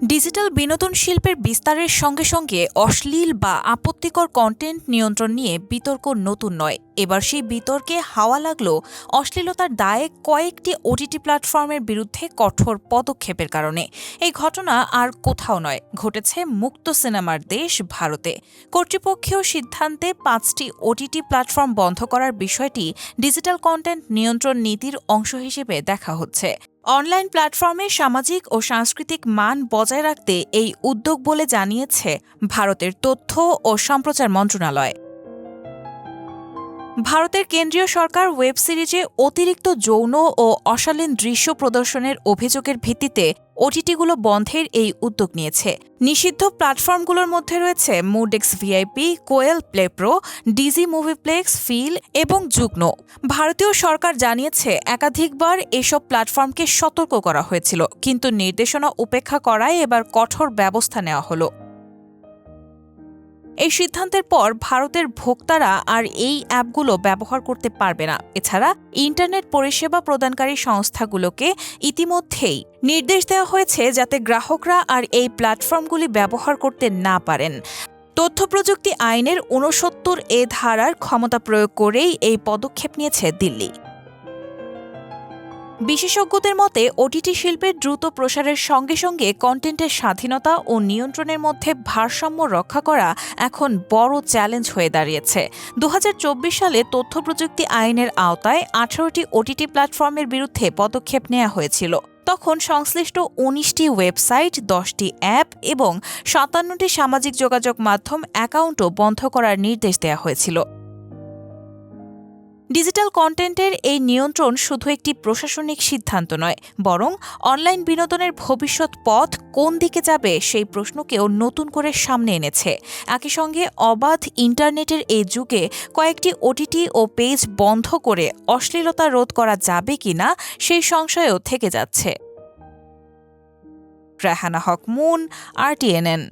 Digital বিনোদন শিল্পের বিস্তারের সঙ্গে সঙ্গে অশ্লীল বা আপত্তিকর কন্টেন্ট নিয়ন্ত্রণ নিয়ে বিতর্ক নতুন নয়। এবার সেই বিতর্কে হাওয়া লাগল অশ্লীলতার দায়ে কয়েকটি ওটিটি প্ল্যাটফর্মের বিরুদ্ধে কঠোর পদক্ষেপের কারণে। এই ঘটনা আর কোথাও নয়, ঘটেছে মুক্ত সিনেমার দেশ ভারতে। কর্তৃপক্ষীয় সিদ্ধান্তে 5টি ওটিটি প্ল্যাটফর্ম বন্ধ করার বিষয়টি ডিজিটাল কন্টেন্ট নিয়ন্ত্রণ নীতির অংশ হিসেবে দেখা হচ্ছে। অনলাইন প্ল্যাটফর্মে সামাজিক ও সাংস্কৃতিক মান বজায় রাখতে এই উদ্যোগ বলে জানিয়েছে ভারতের তথ্য ও সম্প্রচার মন্ত্রণালয়। ভারতের কেন্দ্রীয় সরকার ওয়েব সিরিজে অতিরিক্ত যৌন ও অশালীন দৃশ্য প্রদর্শনের অভিযোগের ভিত্তিতে ওটিটিগুলো বন্ধের এই উদ্যোগ নিয়েছে। নিষিদ্ধ প্ল্যাটফর্মগুলোর মধ্যে রয়েছে মুডেক্স ভিআইপি, কোয়েল প্লে প্রো, ডিজি মুভিপ্লেক্স, ফিল এবং যুগ্ন। ভারতীয় সরকার জানিয়েছে একাধিকবার এসব প্ল্যাটফর্মকে সতর্ক করা হয়েছিল, কিন্তু নির্দেশনা উপেক্ষা করায় এবার কঠোর ব্যবস্থা নেওয়া হলো। এই সিদ্ধান্তের পর ভারতের ভোক্তারা আর এই অ্যাপগুলো ব্যবহার করতে পারবে না। এছাড়া ইন্টারনেট পরিষেবা প্রদানকারী সংস্থাগুলোকে ইতিমধ্যেই নির্দেশ দেওয়া হয়েছে যাতে গ্রাহকরা আর এই প্ল্যাটফর্মগুলি ব্যবহার করতে না পারেন। তথ্য প্রযুক্তি আইনের ৬৯ ধারার ক্ষমতা প্রয়োগ করেই এই পদক্ষেপ নিয়েছে দিল্লি। বিশেষজ্ঞদের মতে ওটিটি শিল্পের দ্রুত প্রসারের সঙ্গে সঙ্গে কন্টেন্টের স্বাধীনতা ও নিয়ন্ত্রণের মধ্যে ভারসাম্য রক্ষা করা এখন বড় চ্যালেঞ্জ হয়ে দাঁড়িয়েছে। ২০২৪ সালে তথ্য প্রযুক্তি আইনের আওতায় ১৮টি ওটিটি প্ল্যাটফর্মের বিরুদ্ধে পদক্ষেপ নেওয়া হয়েছিল। তখন সংশ্লিষ্ট ১৯টি ওয়েবসাইট, 10টি অ্যাপ এবং ৫৭টি সামাজিক যোগাযোগ মাধ্যম অ্যাকাউন্টও বন্ধ করার নির্দেশ দেওয়া হয়েছিল। ডিজিটাল কন্টেন্টের এই নিয়ন্ত্রণ শুধু একটি প্রশাসনিক সিদ্ধান্ত নয়, বরং অনলাইন বিনোদনের ভবিষ্যৎ পথ কোন দিকে যাবে সেই প্রশ্নকেও নতুন করে সামনে এনেছে। একই সঙ্গে অবাধ ইন্টারনেটের এই যুগে কয়েকটি ওটিটি ও পেজ বন্ধ করে অশ্লীলতা রোধ করা যাবে কিনা সেই সংশয়ও থেকে যাচ্ছে। রাহানা হক মুন, RTNN।